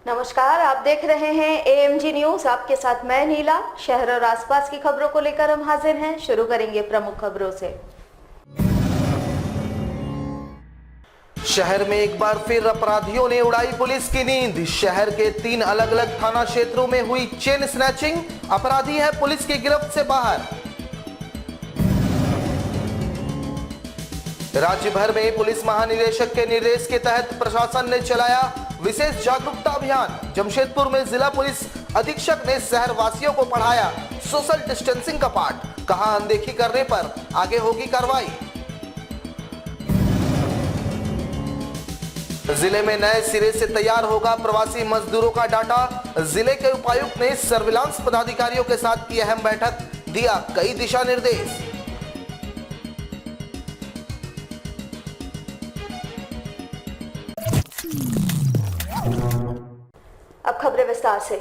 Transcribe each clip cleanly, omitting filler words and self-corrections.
नमस्कार, आप देख रहे हैं एएमजी न्यूज। आपके साथ मैं नीला। शहर और आसपास की खबरों को लेकर हम हाजिर हैं। शुरू करेंगे प्रमुख खबरों से। शहर में एक बार फिर अपराधियों ने उड़ाई पुलिस की नींद। शहर के 3 अलग अलग थाना क्षेत्रों में हुई चेन स्नैचिंग। अपराधी है पुलिस की गिरफ्त से बाहर। राज्य भर में पुलिस महानिदेशक के निर्देश के तहत प्रशासन ने चलाया विशेष जागरूकता अभियान। जमशेदपुर में जिला पुलिस अधीक्षक ने शहर वासियों को पढ़ाया सोशल डिस्टेंसिंग का पाठ। कहा, अनदेखी करने पर आगे होगी कार्रवाई। जिले में नए सिरे से तैयार होगा प्रवासी मजदूरों का डाटा। जिले के उपायुक्त ने सर्विलांस पदाधिकारियों के साथ की अहम बैठक, दिया कई दिशा निर्देश। अब खबरें विस्तार से।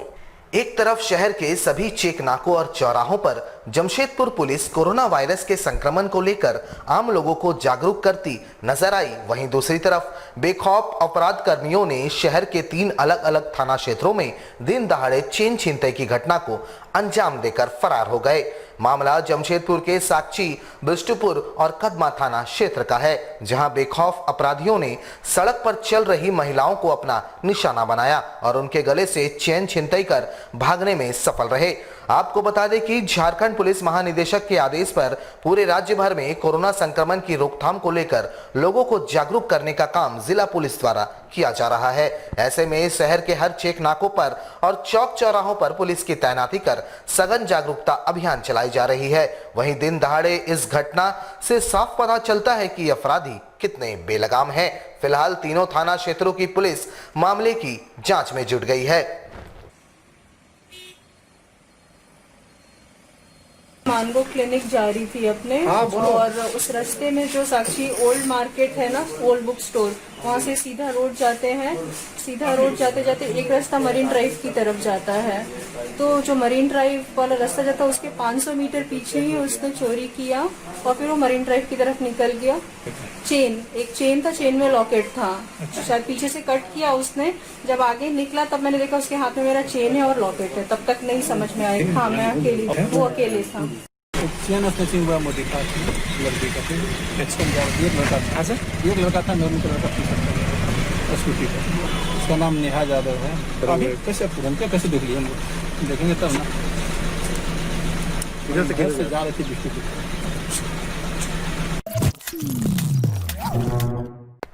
एक तरफ शहर के सभी चेक नाकों और चौराहों पर जमशेदपुर पुलिस कोरोना वायरस के संक्रमण को लेकर आम लोगों को जागरूक करती नजर आई, वहीं दूसरी तरफ बेखौफ अपराध कर्मियों ने शहर के 3 अलग अलग थाना क्षेत्रों में दिन दहाड़े चेन छीनताई की घटना को अंजाम देकर फरार हो गए। मामला जमशेदपुर के साकची, बिष्टुपुर और कदमा थाना क्षेत्र का है, जहां बेखौफ अपराधियों ने सड़क पर चल रही महिलाओं को अपना निशाना बनाया और उनके गले से चेन छिनताई कर भागने में सफल रहे। आपको बता दें कि झारखंड पुलिस महानिदेशक के आदेश पर पूरे राज्य भर में कोरोना संक्रमण की रोकथाम को लेकर लोगों को जागरूक करने का काम जिला पुलिस द्वारा किया जा रहा है। ऐसे में शहर के हर चेक नाकों पर और चौक चौराहों पर पुलिस की तैनाती कर सघन जागरूकता अभियान चलाई जा रही है। वहीं दिन दहाड़े इस घटना से साफ पता चलता है कि अपराधी कितने बेलगाम हैं। फिलहाल तीनों थाना क्षेत्रों की पुलिस मामले की जांच में जुट गई है। मानगो क्लिनिक जा रही थी अपने और उस रास्ते में जो साक्षी ओल्ड मार्केट है ना, ओल्ड बुक स्टोर, वहाँ से सीधा रोड जाते हैं। सीधा रोड जाते जाते एक रास्ता मरीन ड्राइव की तरफ जाता है। तो जो मरीन ड्राइव वाला रास्ता जाता है उसके 500 मीटर पीछे ही उसने चोरी किया और फिर वो मरीन ड्राइव की तरफ निकल गया। एक चेन था, चेन में लॉकेट था। शायद पीछे से कट किया उसने। जब आगे निकला तब मैंने देखा उसके हाथ में मेरा चेन है और लॉकेट है। तब तक नहीं समझ में आया। हाँ, मैं अकेली, वो अकेले था। चेन स्नैचिंग हुआ मोदिखा लड़की का। एक लड़का था मैरून कलर का टी-शर्ट स्कूटी पर, उसका नाम नेहा यादव है। अभी कैसे तुरंत कैसे देख लिया, हम देखेंगे तब ना। इधर से जा रही थी डिस्ट्रिक्ट।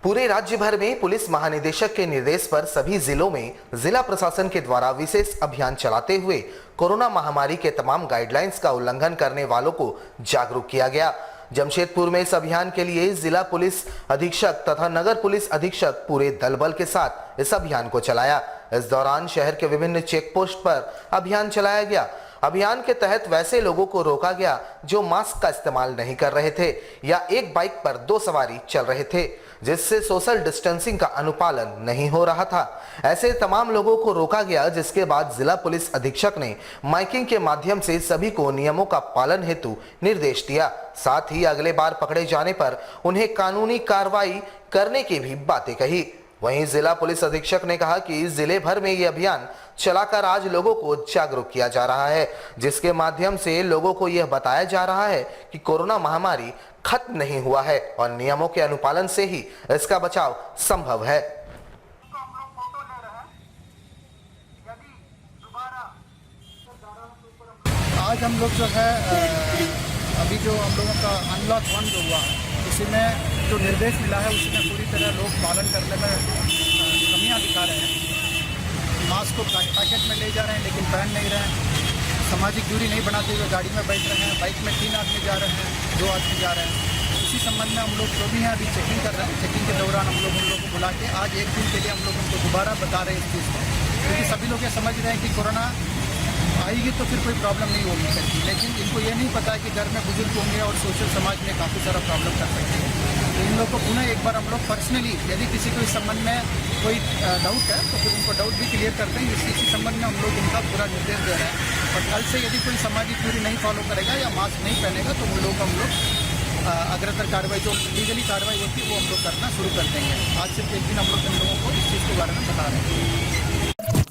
पूरे राज्य भर में पुलिस महानिदेशक के निर्देश पर सभी जिलों में जिला प्रशासन के द्वारा विशेष अभियान चलाते हुए कोरोना महामारी के तमाम गाइडलाइंस का उल्लंघन करने वालों को जागरूक किया गया। जमशेदपुर में इस अभियान के लिए जिला पुलिस अधीक्षक तथा नगर पुलिस अधीक्षक पूरे दल बल के साथ इस अभियान को चलाया। इस दौरान शहर के विभिन्न चेक पोस्ट पर अभियान चलाया गया। अभियान के तहत वैसे लोगों को रोका गया जो मास्क का इस्तेमाल नहीं कर रहे थे या एक बाइक पर 2 सवारी चल रहे थे, जिससे सोशल डिस्टेंसिंग का अनुपालन नहीं हो रहा था। ऐसे तमाम लोगों को रोका गया, जिसके बाद जिला पुलिस अधीक्षक ने माइकिंग के माध्यम से सभी को नियमों का पालन हेतु निर्देश दिया। साथ ही अगले बार पकड़े जाने पर उन्हें कानूनी कार्रवाई करने की भी बातें कही। वहीं जिला पुलिस अधीक्षक ने कहा कि जिले भर में ये अभियान चलाकर आज लोगों को जागरूक किया जा रहा है, जिसके माध्यम से लोगों को यह बताया जा रहा है कि कोरोना महामारी खत्म नहीं हुआ है और नियमों के अनुपालन से ही इसका बचाव संभव है। आज हम लोग जो है अभी जो हम लोगों का अनलॉक 1 जो हुआ, उसी में जो निर्देश मिला है उसमें पूरी तरह लोग पालन करने में कमियां दिखा रहे हैं। मास्क को पैकेट में ले जा रहे हैं लेकिन पहन नहीं रहे हैं। सामाजिक दूरी नहीं बनाते हुए गाड़ी में बैठ रहे हैं। बाइक में 3 आदमी जा रहे हैं, 2 आदमी जा रहे हैं। इसी संबंध में हम लोग जो भी हैं अभी चेकिंग कर रहे हैं। चेकिंग के दौरान हम लोग उन लोगों को बुला के आज 1 दिन के लिए हम लोग उनको दोबारा बता रहे हैं इस चीज़ को, क्योंकि सभी लोग ये समझ रहे हैं कि कोरोना आएगी तो फिर कोई प्रॉब्लम नहीं होगी करती, लेकिन इनको ये नहीं पता है कि घर में बुजुर्ग होंगे और सोशल समाज में काफ़ी सारा प्रॉब्लम कर सकते हैं। तो इन लोग को पुनः एक बार हम लोग पर्सनली यदि किसी को इस संबंध में कोई डाउट है तो फिर उनको डाउट भी क्लियर करते हैं। इसी संबंध में हम लोग उनका पूरा निर्देश दे रहे हैं। और कल से यदि कोई सामाजिक दूरी नहीं फॉलो करेगा या मास्क नहीं पहनेगा तो उन लोगों को हम लोग अग्रतर कार्रवाई जो लीगली कार्रवाई होती है वो हम लोग करना शुरू कर देंगे। आज सिर्फ 1 दिन हम लोग उन लोगों को इस चीज़ के बारे में बता रहे हैं।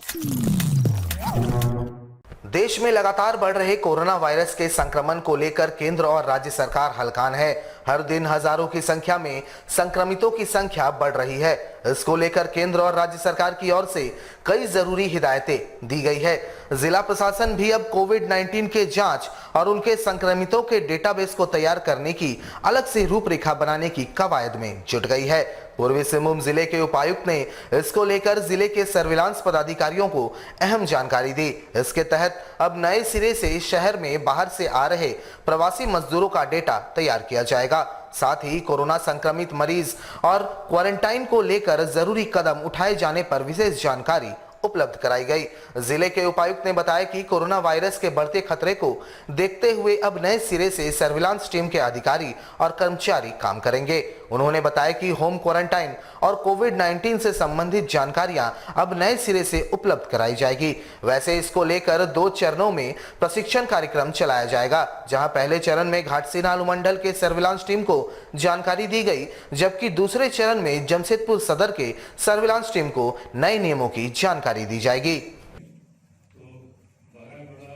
देश में लगातार बढ़ रहे कोरोना वायरस के संक्रमण को लेकर केंद्र और राज्य सरकार हलकान है। हर दिन हजारों की संख्या में संक्रमितों की संख्या बढ़ रही है। इसको लेकर केंद्र और राज्य सरकार की ओर से कई जरूरी हिदायतें दी गई है। जिला प्रशासन भी अब कोविड-19 के जांच और उनके संक्रमितों के डेटाबेस को तैयार करने की अलग से रूपरेखा बनाने की कवायद में जुट गई है। पूर्वी सिंहभूम जिले के उपायुक्त ने इसको लेकर जिले के सर्विलांस पदाधिकारियों को अहम जानकारी दी। इसके तहत अब नए सिरे से शहर में बाहर से आ रहे प्रवासी मजदूरों का डेटा तैयार किया जाएगा। साथ ही कोरोना संक्रमित मरीज और क्वारंटाइन को लेकर जरूरी कदम उठाए जाने पर विशेष जानकारी उपलब्ध कराई गई। जिले के उपायुक्त ने बताया कि कोरोना वायरस के बढ़ते खतरे को देखते हुए अब नए सिरे से सर्विलांस टीम के अधिकारी और कर्मचारी काम करेंगे। उन्होंने बताया कि होम क्वारंटाइन और कोविड-19 से संबंधित जानकारियां अब नए सिरे से उपलब्ध कराई जाएगी। वैसे इसको लेकर 2 चरणों में प्रशिक्षण कार्यक्रम चलाया जाएगा, जहां पहले चरण में घाटसीना अनुमंडल के सर्विलांस टीम को जानकारी दी गई, जबकि दूसरे चरण में जमशेदपुर सदर के सर्विलांस टीम को नए नियमों की जानकारी दी जाएगी।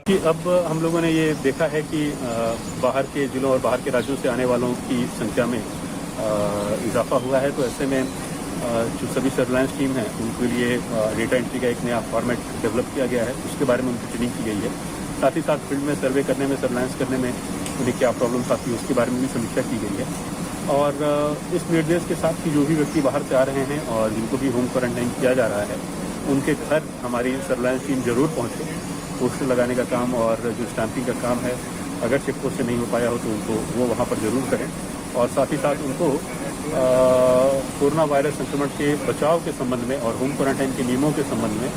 कि अब हम लोगों ने ये देखा है कि बाहर के जिलों और बाहर के राज्यों से आने वालों की संख्या में इजाफा हुआ है। तो ऐसे में जो सभी सर्विलांस टीम है उनके लिए डेटा एंट्री का एक नया फॉर्मेट डेवलप किया गया है। उसके बारे में उनकी ट्रेनिंग की गई है। साथ ही साथ फील्ड में सर्वे करने में, सर्विलांस करने में उन्हें क्या प्रॉब्लम्स आती है उसके बारे में भी समीक्षा की गई है। और इस निर्देश के साथ कि जो भी व्यक्ति बाहर से आ रहे हैं और जिनको भी होम क्वारंटाइन किया जा रहा है, उनके घर हमारी सर्विलांस टीम जरूर पहुँचे। पोस्टर लगाने का काम और जो स्टैंपिंग का काम है, अगर चेक पोस्ट से नहीं हो पाया हो तो उनको वो वहाँ पर जरूर करें। और साथ ही साथ उनको कोरोना वायरस संक्रमण के बचाव के संबंध में और होम क्वारंटाइन के नियमों के संबंध में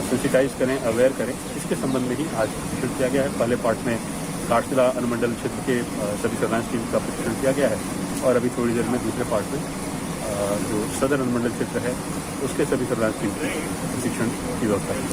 सेंसिटाइज करें, अवेयर करें। इसके संबंध में ही आज प्रशिक्षण किया गया है। पहले पार्ट में घाटशिला अनुमंडल क्षेत्र के सभी सर्विलांस टीम का प्रशिक्षण किया गया है और अभी थोड़ी देर में दूसरे पार्ट में जो सदर अनुमंडल क्षेत्र है उसके सभी सर्विलांस टीम के प्रशिक्षण की व्यवस्था की।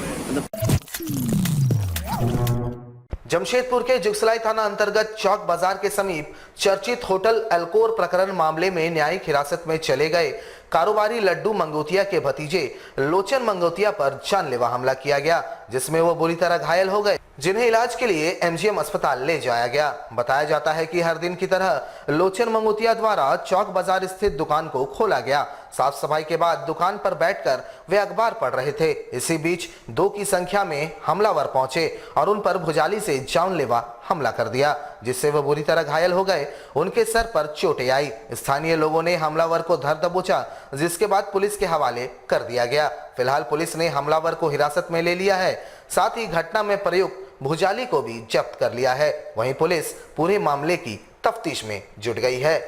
जमशेदपुर के जुगसलाई थाना अंतर्गत चौक बाजार के समीप चर्चित होटल एल्कोर प्रकरण मामले में न्यायिक हिरासत में चले गए कारोबारी लड्डू मंगोतिया के भतीजे लोचन मंगोतिया पर जानलेवा हमला किया गया, जिसमें वो बुरी तरह घायल हो गए, जिन्हें इलाज के लिए एमजीएम अस्पताल ले जाया गया। बताया जाता है कि हर दिन की तरह लोचन मंगोतिया द्वारा चौक बाजार स्थित दुकान को खोला गया। साफ सफाई के बाद दुकान पर बैठकर वे अखबार पढ़ रहे थे। इसी बीच 2 की संख्या में हमलावर पहुंचे और उन पर भुजाली से जानलेवा हमला कर दिया, जिससे वह बुरी तरह घायल हो गए। उनके सर पर चोटें आई। स्थानीय लोगों ने हमलावर को धर दबोचा, जिसके बाद पुलिस के हवाले कर दिया गया। फिलहाल पुलिस ने हमलावर को हिरासत में ले लिया है। साथ ही घटना में प्रयुक्त भुजाली को भी जब्त कर लिया है। वहीं पुलिस पूरे मामले की तफ्तीश में जुट गई है।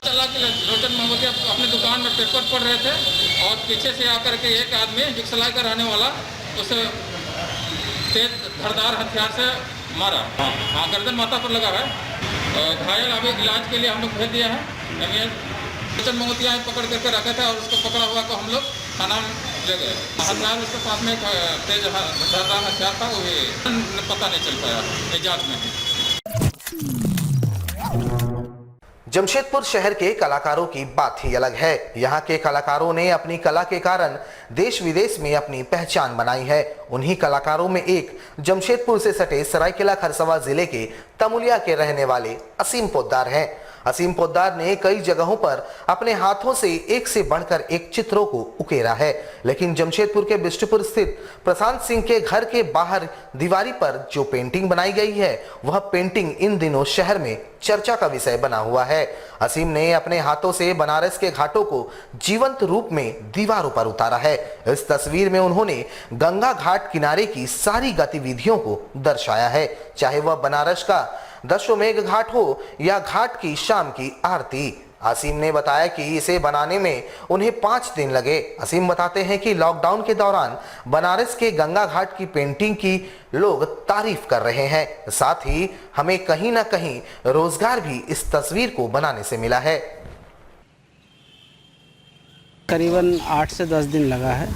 चला के लोचन मंगोतिया अपनी दुकान में पेपर पढ़ रहे थे और पीछे से आकर के एक आदमी जुगसलाई का रहने वाला उसे तेज धारदार हथियार से मारा। हाँ, गर्दन माथा पर लगा है। घायल अभी इलाज के लिए हम लोग भेज दिया है। लोचन मंगोतिया पकड़ करके रखे थे और उसको पकड़ा हुआ को हम लोग थाना में ले गए। हथियार उसके पास में तेज धारदार हथियार था, वो भी पता नहीं चल पाया, इजाजत में है। जमशेदपुर शहर के कलाकारों की बात ही अलग है। यहाँ के कलाकारों ने अपनी कला के कारण देश विदेश में अपनी पहचान बनाई है। उन्हीं कलाकारों में एक जमशेदपुर से सटे सरायकेला खरसावां जिले के तमुलिया के रहने वाले असीम पोद्दार हैं। असीम पोद्दार ने कई जगहों पर अपने हाथों से एक से बढ़कर एक चित्रों को उकेरा है, लेकिन जमशेदपुर के बिष्टुपुर स्थित प्रशांत सिंह के घर के बाहर दीवारी पर जो पेंटिंग बनाई गई है, वह पेंटिंग इन दिनों शहर में चर्चा का विषय बना हुआ है। असीम ने अपने हाथों से बनारस के घाटों को जीवंत रूप में दीवारों पर उतारा है। इस तस्वीर में उन्होंने गंगा घाट किनारे की सारी गतिविधियों को दर्शाया है, चाहे वह बनारस का दशमेघ घाट हो या घाट की शाम की आरती। असीम ने बताया कि इसे बनाने में उन्हें 5 दिन लगे। असीम बताते हैं कि लॉकडाउन के दौरान बनारस के गंगा घाट की पेंटिंग की लोग तारीफ कर रहे हैं। साथ ही हमें कहीं ना कहीं रोजगार भी इस तस्वीर को बनाने से मिला है। करीबन 8 से 10 दिन लगा है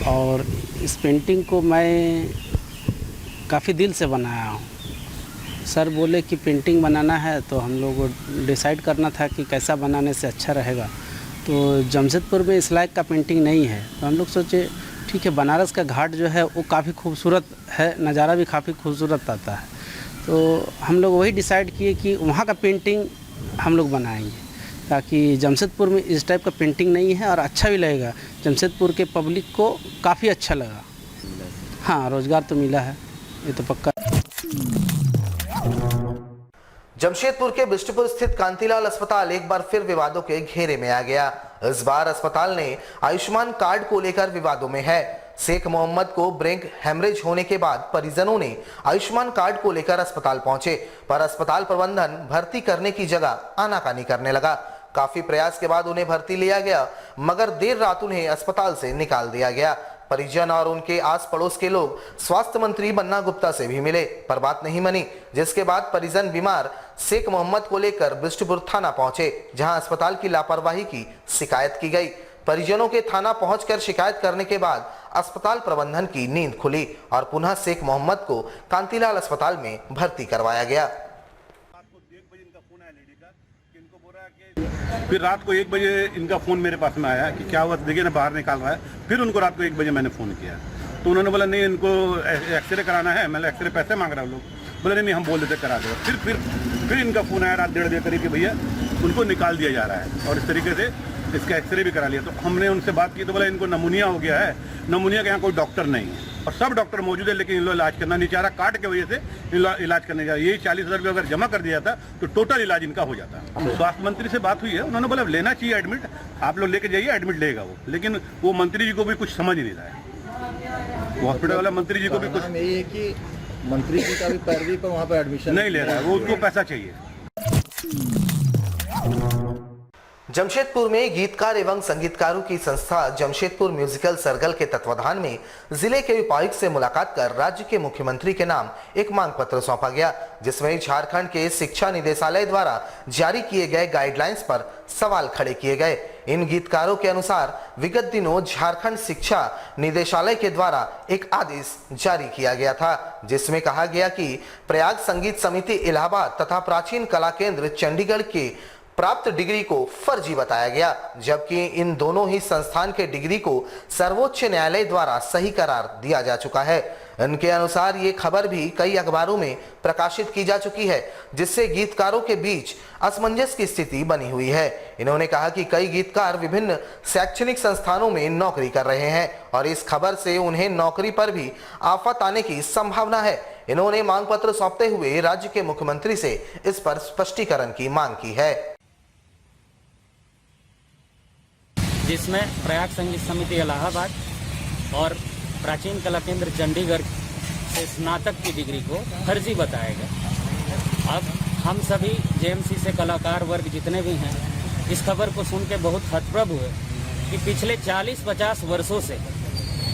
और इस पेंटिंग को मैं काफ़ी दिल से बनाया हूँ। सर बोले कि पेंटिंग बनाना है तो हम लोग को डिसाइड करना था कि कैसा बनाने से अच्छा रहेगा। तो जमशेदपुर में इस लायक का पेंटिंग नहीं है, तो हम लोग सोचे ठीक है, बनारस का घाट जो है वो काफ़ी खूबसूरत है, नज़ारा भी काफ़ी खूबसूरत आता है, तो हम लोग वही डिसाइड किए कि वहाँ का पेंटिंग हम लोग बनाएंगे, ताकि जमशेदपुर में इस टाइप का पेंटिंग नहीं है और अच्छा भी लगेगा, जमशेदपुर के पब्लिक को काफ़ी अच्छा लगा। हाँ, रोज़गार तो मिला है, ये तो पक्का। जमशेदपुर के बिष्टपुर स्थित कांतिलाल अस्पताल एक बार फिर विवादों के घेरे में आ गया। इस बार अस्पताल ने आयुष्मान कार्ड को लेकर विवादों में है। शेख मोहम्मद को ब्रेन हेमरेज होने के बाद परिजनों ने आयुष्मान कार्ड को लेकर अस्पताल पहुंचे, पर अस्पताल प्रबंधन भर्ती करने की जगह आनाकानी करने लगा। काफी प्रयास के बाद उन्हें भर्ती लिया गया, मगर देर रात उन्हें अस्पताल से निकाल दिया गया। परिजन और उनके आस पड़ोस के लोग स्वास्थ्य मंत्री बन्ना गुप्ता से भी मिले, पर बात नहीं बनी, जिसके बाद परिजन बीमार शेख मोहम्मद को लेकर बिष्टपुर थाना पहुंचे, जहां अस्पताल की लापरवाही की शिकायत की गई। परिजनों के थाना पहुंचकर शिकायत करने के बाद अस्पताल प्रबंधन की नींद खुली और पुनः शेख मोहम्मद को कांतिलाल अस्पताल में भर्ती करवाया गया। फिर रात को 1 बजे इनका फ़ोन मेरे पास में आया कि क्या हुआ, देखिए ना बाहर निकाल रहा है। फिर उनको रात को 1 बजे मैंने फ़ोन किया, तो उन्होंने बोला नहीं, इनको एक्सरे कराना है। मैंने एक्सरे पैसे मांग रहा हूँ, लोग बोले नहीं हम बोल देते करा दो। फिर इनका फ़ोन आया रात 1:30 बजे करीब कि भैया उनको निकाल दिया जा रहा है, और इस तरीके से इसका एक्सरे भी करा लिया। तो हमने उनसे बात की तो बोला इनको नमूनिया हो गया है, नमूनिया के यहाँ कोई डॉक्टर नहीं है, और सब डॉक्टर मौजूद है, लेकिन इन लोग इलाज करना नहीं चाह रहा, काट के वजह से इलाज करने जा रहा है। यही 40,000 रुपये अगर जमा कर दिया था तो टोटल इलाज इनका हो जाता। स्वास्थ्य मंत्री से बात हुई है, उन्होंने बोला लेना चाहिए एडमिट, आप लोग लेके जाइए, एडमिट लेगा वो, लेकिन वो मंत्री जी को भी कुछ समझ नहीं रहा है। हॉस्पिटल वाला मंत्री जी को भी कुछ यही है कि मंत्री जी का भी पैरवी पर वहाँ पर एडमिशन नहीं ले रहा है, वो उसको पैसा चाहिए। जमशेदपुर में गीतकार एवं संगीतकारों की संस्था जमशेदपुर म्यूजिकल सर्कल के तत्वाधान में जिले के उपायुक्त से मुलाकात कर राज्य के मुख्यमंत्री के नाम एक मांग पत्र सौंपा गया, जिसमें झारखंड के शिक्षा निदेशालय द्वारा जारी किए गए गाइडलाइंस पर सवाल खड़े किए गए। इन गीतकारों के अनुसार विगत दिनों झारखंड शिक्षा निदेशालय के द्वारा एक आदेश जारी किया गया था, जिसमें कहा गया कि प्रयाग संगीत समिति इलाहाबाद तथा प्राचीन कला केंद्र चंडीगढ़ के प्राप्त डिग्री को फर्जी बताया गया, जबकि इन दोनों ही संस्थान के डिग्री को सर्वोच्च न्यायालय द्वारा सही करार दिया जा चुका है। इनके अनुसार ये खबर भी कई अखबारों में प्रकाशित की जा चुकी है, जिससे गीतकारों के बीच असमंजस की स्थिति बनी हुई है। इन्होंने कहा कि कई गीतकार विभिन्न शैक्षणिक संस्थानों में नौकरी कर रहे हैं और इस खबर से उन्हें नौकरी पर भी आफत आने की संभावना है। इन्होंने मांग पत्र सौंपते हुए राज्य के मुख्यमंत्री से इस पर स्पष्टीकरण की मांग की है, जिसमें प्रयाग संगीत समिति इलाहाबाद और प्राचीन कला केंद्र चंडीगढ़ से स्नातक की डिग्री को फर्जी बताया गया। अब हम सभी जेएमसी से कलाकार वर्ग जितने भी हैं इस खबर को सुन के बहुत हतप्रभ हुए कि पिछले 40-50 वर्षों से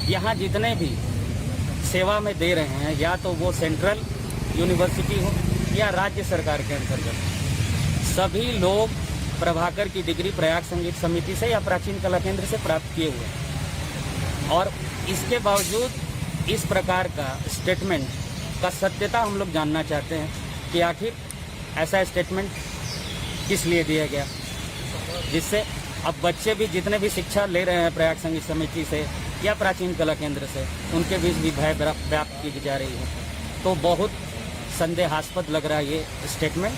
यहाँ जितने भी सेवा में दे रहे हैं, या तो वो सेंट्रल यूनिवर्सिटी हो या राज्य सरकार के अंतर्गत, सभी लोग प्रभाकर की डिग्री प्रयाग संगीत समिति से या प्राचीन कला केंद्र से प्राप्त किए हुए हैं। और इसके बावजूद इस प्रकार का स्टेटमेंट का सत्यता हम लोग जानना चाहते हैं कि आखिर ऐसा स्टेटमेंट किस लिए दिया गया, जिससे अब बच्चे भी जितने भी शिक्षा ले रहे हैं प्रयाग संगीत समिति से या प्राचीन कला केंद्र से, उनके बीच भी भय व्याप्त की जा रही है। तो बहुत संदेहास्पद लग रहा है ये स्टेटमेंट।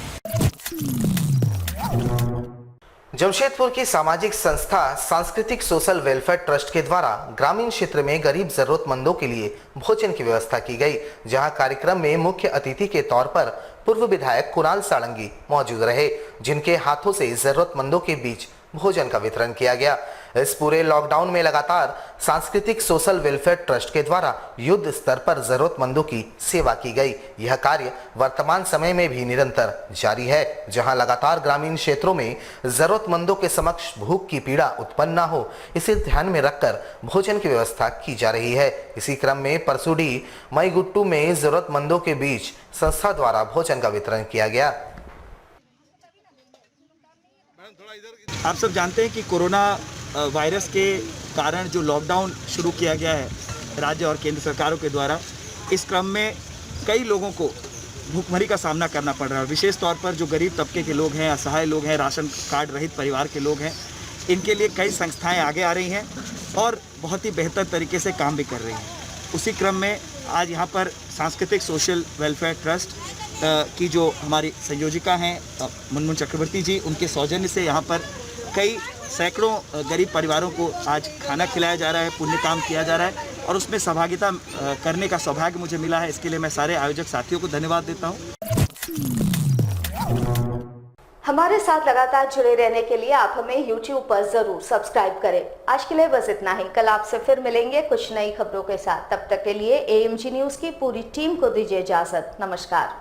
जमशेदपुर की सामाजिक संस्था सांस्कृतिक सोशल वेलफेयर ट्रस्ट के द्वारा ग्रामीण क्षेत्र में गरीब जरूरतमंदों के लिए भोजन की व्यवस्था की गई, जहां कार्यक्रम में मुख्य अतिथि के तौर पर पूर्व विधायक कुणाल सारंगी मौजूद रहे, जिनके हाथों से जरूरतमंदों के बीच भोजन का वितरण किया गया। इस पूरे लॉकडाउन में लगातार सांस्कृतिक सोशल वेलफेयर ट्रस्ट के द्वारा युद्ध स्तर पर जरूरतमंदों की सेवा की गई। यह कार्य वर्तमान समय में भी निरंतर जारी है, जहां लगातार ग्रामीण क्षेत्रों में जरूरतमंदों के समक्ष भूख की पीड़ा उत्पन्न न हो, इसे ध्यान में रखकर भोजन की व्यवस्था की जा रही है। इसी क्रम में परसुडी मईगुट्टू में जरूरतमंदों के बीच संस्था द्वारा भोजन का वितरण किया गया। आप सब जानते हैं कि कोरोना वायरस के कारण जो लॉकडाउन शुरू किया गया है राज्य और केंद्र सरकारों के द्वारा, इस क्रम में कई लोगों को भूखमरी का सामना करना पड़ रहा है। विशेष तौर पर जो गरीब तबके के लोग हैं, असहाय लोग हैं, राशन कार्ड रहित परिवार के लोग हैं, इनके लिए कई संस्थाएं आगे आ रही हैं और बहुत ही बेहतर तरीके से काम भी कर रही हैं। उसी क्रम में आज यहाँ पर सांस्कृतिक सोशल वेलफेयर ट्रस्ट की जो हमारी संयोजिका हैं मुनमुन चक्रवर्ती जी, उनके सौजन्य से यहाँ पर कई सैकड़ों गरीब परिवारों को आज खाना खिलाया जा रहा है, पुण्य काम किया जा रहा है और उसमें सहभागिता करने का सौभाग्य मुझे मिला है। इसके लिए मैं सारे आयोजक साथियों को धन्यवाद देता हूँ। हमारे साथ लगातार जुड़े रहने के लिए आप हमें YouTube पर जरूर सब्सक्राइब करें। आज के लिए बस इतना ही। कल आपसे फिर मिलेंगे कुछ नई खबरों के साथ। तब तक के लिए AMG न्यूज की पूरी टीम को दीजिए इजाजत। नमस्कार।